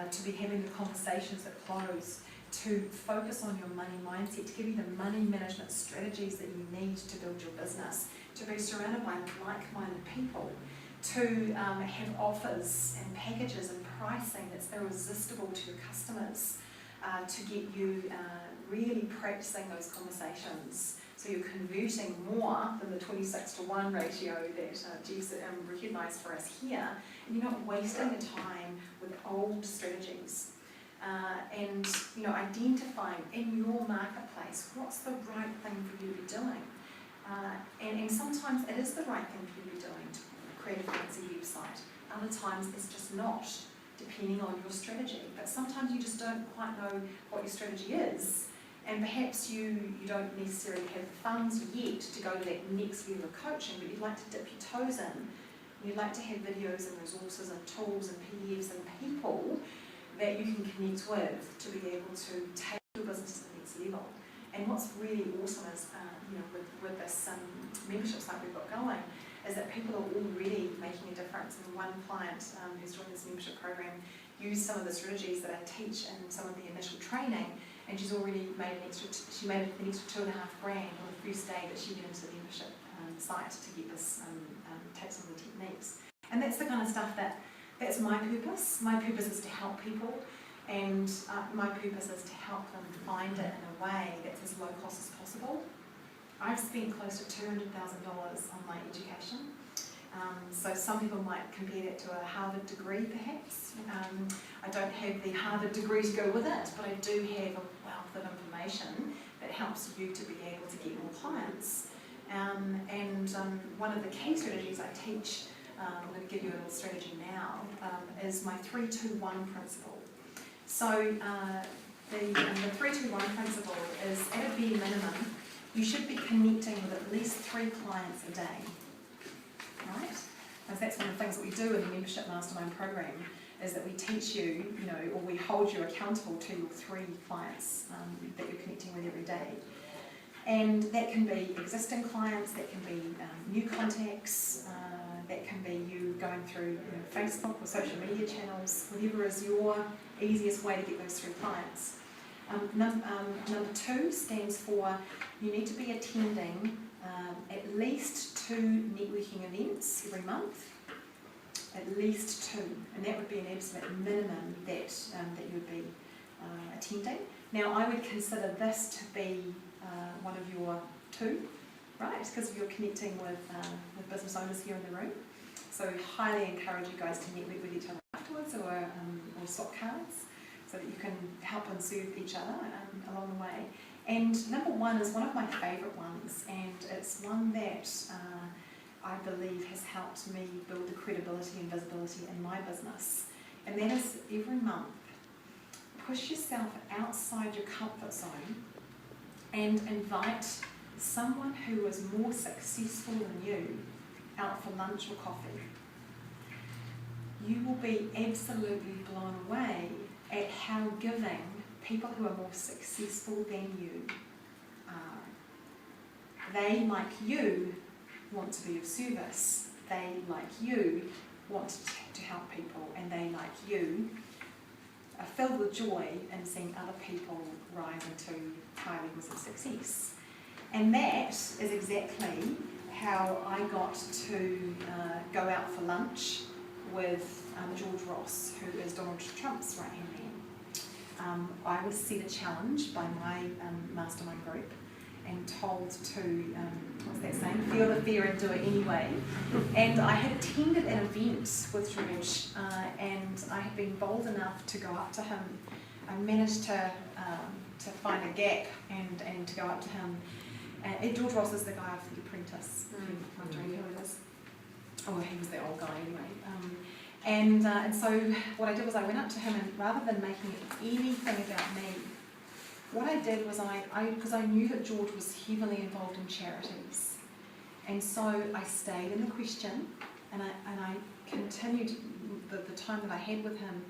to be having the conversations that close, to focus on your money mindset, to give you the money management strategies that you need to build your business, to be surrounded by like-minded people, to have offers and packages and pricing that's irresistible to your customers, to get you really practicing those conversations so you're converting more than the 26:1 ratio that Jeff's recognised for us here, and you're not wasting your time with old strategies. And identifying in your marketplace what's the right thing for you to be doing. And sometimes it is the right thing for you to be doing to create a fancy website. Other times it's just not, depending on your strategy. But sometimes you just don't quite know what your strategy is, and perhaps you don't necessarily have the funds yet to go to that next level of coaching, but you'd like to dip your toes in. You'd like to have videos and resources and tools and PDFs and people that you can connect with to be able to take your business to the next level. And what's really awesome is, with this membership site we've got going, is that people are already making a difference. And one client who's joined this membership program used some of the strategies that I teach in some of the initial training, and she's already made an extra $2.5 grand on the first day that she went into the membership site to get this, take some of the techniques. And that's the kind of stuff that's my purpose. My purpose is to help people, and my purpose is to help them find it in a way that's as low cost as possible. I've spent close to $200,000 on my education. So some people might compare that to a Harvard degree, perhaps. I don't have the Harvard degree to go with it, but I do have a wealth of information that helps you to be able to get more clients. One of the key strategies I teach, I'm going to give you a little strategy now, is my 3-2-1 principle. So the 3-2-1 principle is, at a bare minimum, you should be connecting with at least 3 clients a day, right? Because that's one of the things that we do in the Membership Mastermind program, is that we teach you, or we hold you accountable to your 3 clients that you're connecting with every day. And that can be existing clients, that can be new contacts, that can be you going through Facebook or social media channels, whatever is your easiest way to get those 3 clients. Number 2 stands for you need to be attending at least 2 networking events every month. At least 2, and that would be an absolute minimum that you would be attending. Now, I would consider this to be one of your 2, right? Because you're connecting with business owners here in the room. So, highly encourage you guys to network with each other afterwards, or swap cards, so that you can help and serve each other along the way. And number 1 is one of my favourite ones, and it's one that I believe has helped me build the credibility and visibility in my business. And that is, every month, push yourself outside your comfort zone and invite someone who is more successful than you out for lunch or coffee. You will be absolutely blown away at how giving people who are more successful than you are. They, like you, want to be of service. They, like you, want to help people, and they, like you, are filled with joy in seeing other people rise into high levels of success. And that is exactly how I got to go out for lunch with George Ross, who is Donald Trump's right-hand man. I was set a challenge by my mastermind group and told to, what's that saying, feel the fear and do it anyway. And I had attended an event with George, and I had been bold enough to go up to him. I managed to find a gap and to go up to him. George Ross is the guy off The Apprentice, if you're wondering who it is. Oh, he was the old guy anyway. And so what I did was I went up to him, and rather than making it anything about me, what I did was because I knew that George was heavily involved in charities, and so I stayed in the question, and I continued the time that I had with him.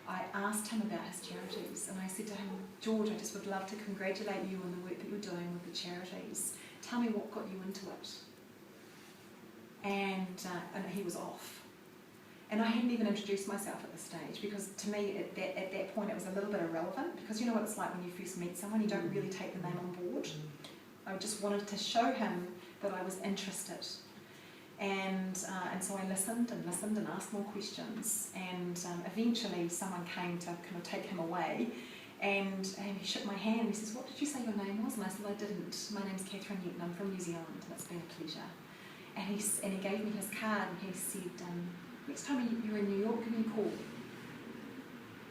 I asked him about his charities, and I said to him, George, I just would love to congratulate you on the work that you're doing with the charities. Tell me what got you into it. And he was off. And I hadn't even introduced myself at this stage, because to me at that point it was a little bit irrelevant, because you know what it's like when you first meet someone, you don't really take the name on board. I just wanted to show him that I was interested. And so I listened and asked more questions, and eventually someone came to kind of take him away, and he shook my hand and he says, "What did you say your name was?" And I said, "I didn't. My name's Catherine Newton, I'm from New Zealand, and it's been a pleasure." And he gave me his card and he said, "Next time you're in New York, give me a call."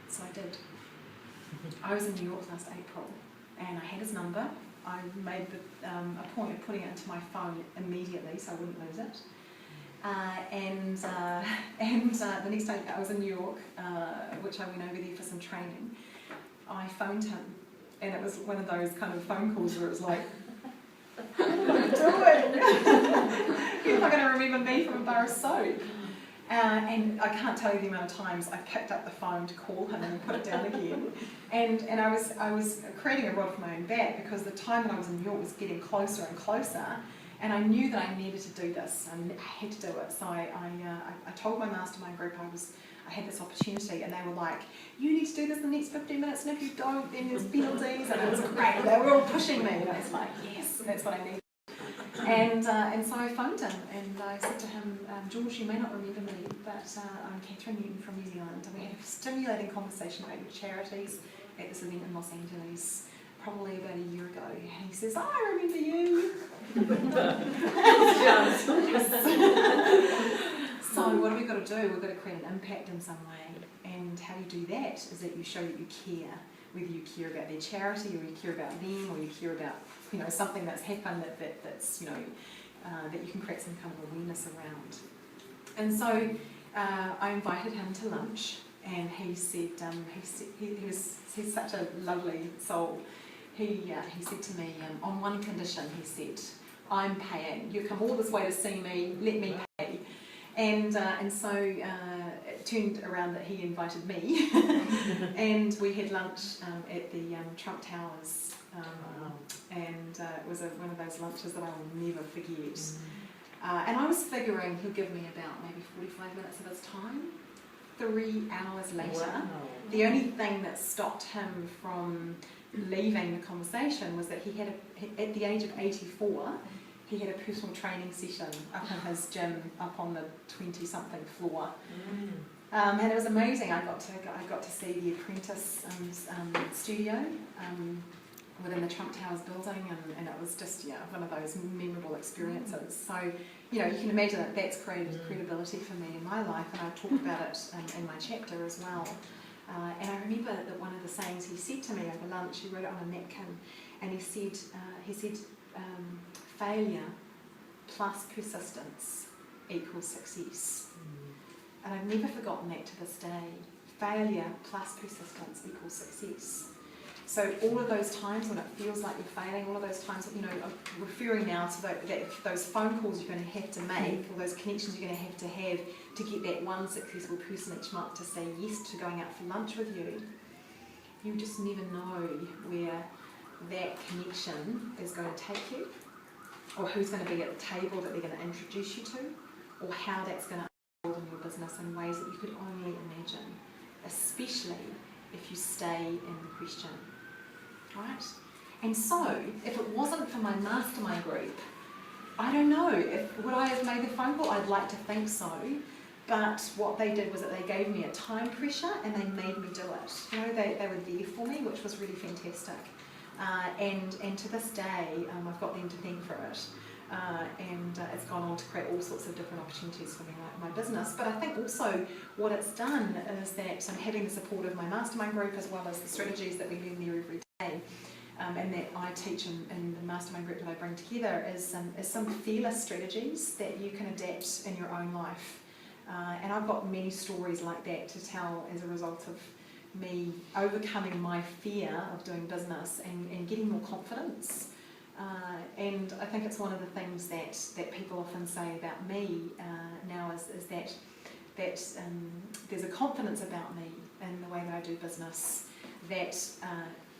So I did. I was in New York last April, and I had his number. I made a point of putting it into my phone immediately so I wouldn't lose it. And the next day I was in New York, which I went over there for some training. I phoned him, and it was one of those kind of phone calls where it was like, "What am I doing?" He's not going to remember me from a bar of soap. And I can't tell you the amount of times I picked up the phone to call him and put it down again. And I was creating a rod for my own back, because the time that I was in New York was getting closer and closer, and I knew that I needed to do this. I had to do it. So I told my mastermind group I had this opportunity, and they were like, "You need to do this in the next 15 minutes, and if you don't, then there's penalties." And it was great. They were all pushing me, and I was like, "Yes, that's what I need." And so I phoned him, and I said to him, "George, you may not remember me, but I'm Catherine Newton from New Zealand, and we had a stimulating conversation about your charities at this event in Los Angeles probably about a year ago." And he says, "Oh, I remember you." So what have we got to do? We've got to create an impact in some way. And how you do that is that you show that you care, whether you care about their charity, or you care about them, or you care about something that's happened that's that you can create some kind of awareness around. And so I invited him to lunch, and he said he's such a lovely soul. He said to me, on one condition, he said, "I'm paying. You come all this way to see me. Let me pay." And so it turned around that he invited me, and we had lunch at the Trump Towers, and it was one of those lunches that I will never forget. And I was figuring he'll give me about maybe 45 minutes of his time. 3 hours later, the only thing that stopped him from leaving the conversation was that he had at the age of 84, he had a personal training session up in his gym, up on the 20-something floor. And it was amazing. I got to see the Apprentice studio within the Trump Towers building, and it was just one of those memorable experiences. So you can imagine that that's created credibility for me in my life, and I talk about it in my chapter as well. And I remember that one of the sayings he said to me over lunch, he wrote it on a napkin, and he said failure plus persistence equals success. And I've never forgotten that to this day. Failure plus persistence equals success. So all of those times when it feels like you're failing, all of those times, I'm referring now to those phone calls you're going to have to make, or those connections you're going to have to get that one successful person each month to say yes to going out for lunch with you. You just never know where that connection is going to take you, or who's going to be at the table that they're going to introduce you to, or how that's going to unfold in your business in ways that you could only imagine, especially if you stay in the question. Right? And so, if it wasn't for my mastermind group, I don't know, would I have made the phone call? I'd like to think so. But what they did was that they gave me a time pressure, and they made me do it. They were there for me, which was really fantastic. And to this day, I've got them to thank for it. And it's gone on to create all sorts of different opportunities for me, like my business. But I think also what it's done is that having the support of my mastermind group, as well as the strategies that we learn there every day, and that I teach in the mastermind group that I bring together, is some fearless strategies that you can adapt in your own life. And I've got many stories like that to tell as a result of me overcoming my fear of doing business and getting more confidence. And I think it's one of the things that people often say about me now is that there's a confidence about me in the way that I do business that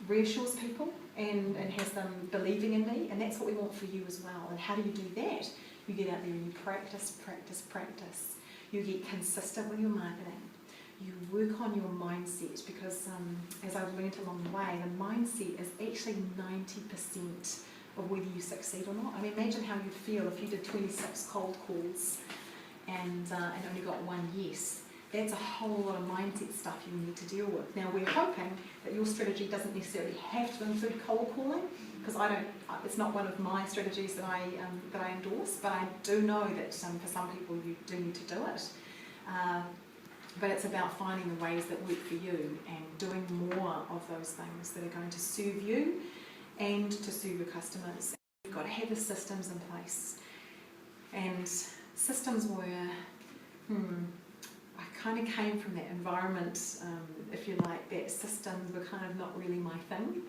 reassures people and has them believing in me, and that's what we want for you as well. And how do you do that? You get out there and you practice. You get consistent with your marketing. You work on your mindset because, as I've learned along the way, the mindset is actually 90% of whether you succeed or not. I mean, imagine how you'd feel if you did 26 cold calls and only got one yes. That's a whole lot of mindset stuff you need to deal with. Now, we're hoping that your strategy doesn't necessarily have to include cold calling, because it's not one of my strategies that I endorse, but I do know that for some people you do need to do it. But it's about finding the ways that work for you and doing more of those things that are going to serve you and to serve your customers. You've got to have the systems in place. And systems were, I kind of came from that environment, if you like, that systems were kind of not really my thing.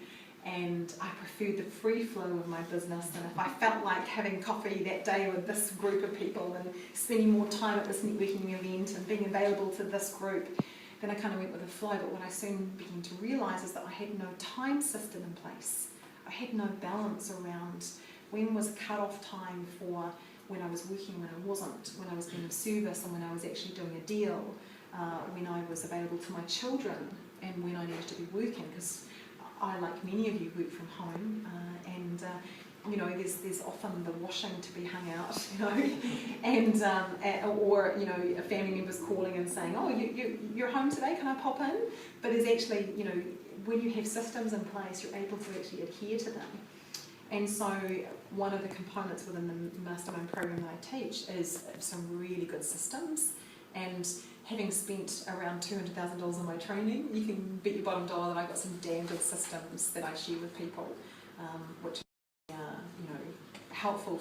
And I preferred the free flow of my business, and if I felt like having coffee that day with this group of people and spending more time at this networking event and being available to this group, then I kind of went with the flow. But what I soon began to realise is that I had no time system in place. I had no balance around when was a cut-off time for when I was working, when I wasn't, when I was being of service and when I was actually doing a deal, when I was available to my children and when I needed to be working, because I, like many of you, work from home, and you know, there's often the washing to be hung out, you know, and or you know, a family member's calling and saying, oh, you're home today, can I pop in? But there's actually, you know, when you have systems in place, you're able to actually adhere to them. And so one of the components within the mastermind program that I teach is some really good systems. And having spent around $200,000 on my training, you can bet your bottom dollar that I've got some damn good systems that I share with people, which are, you know, helpful.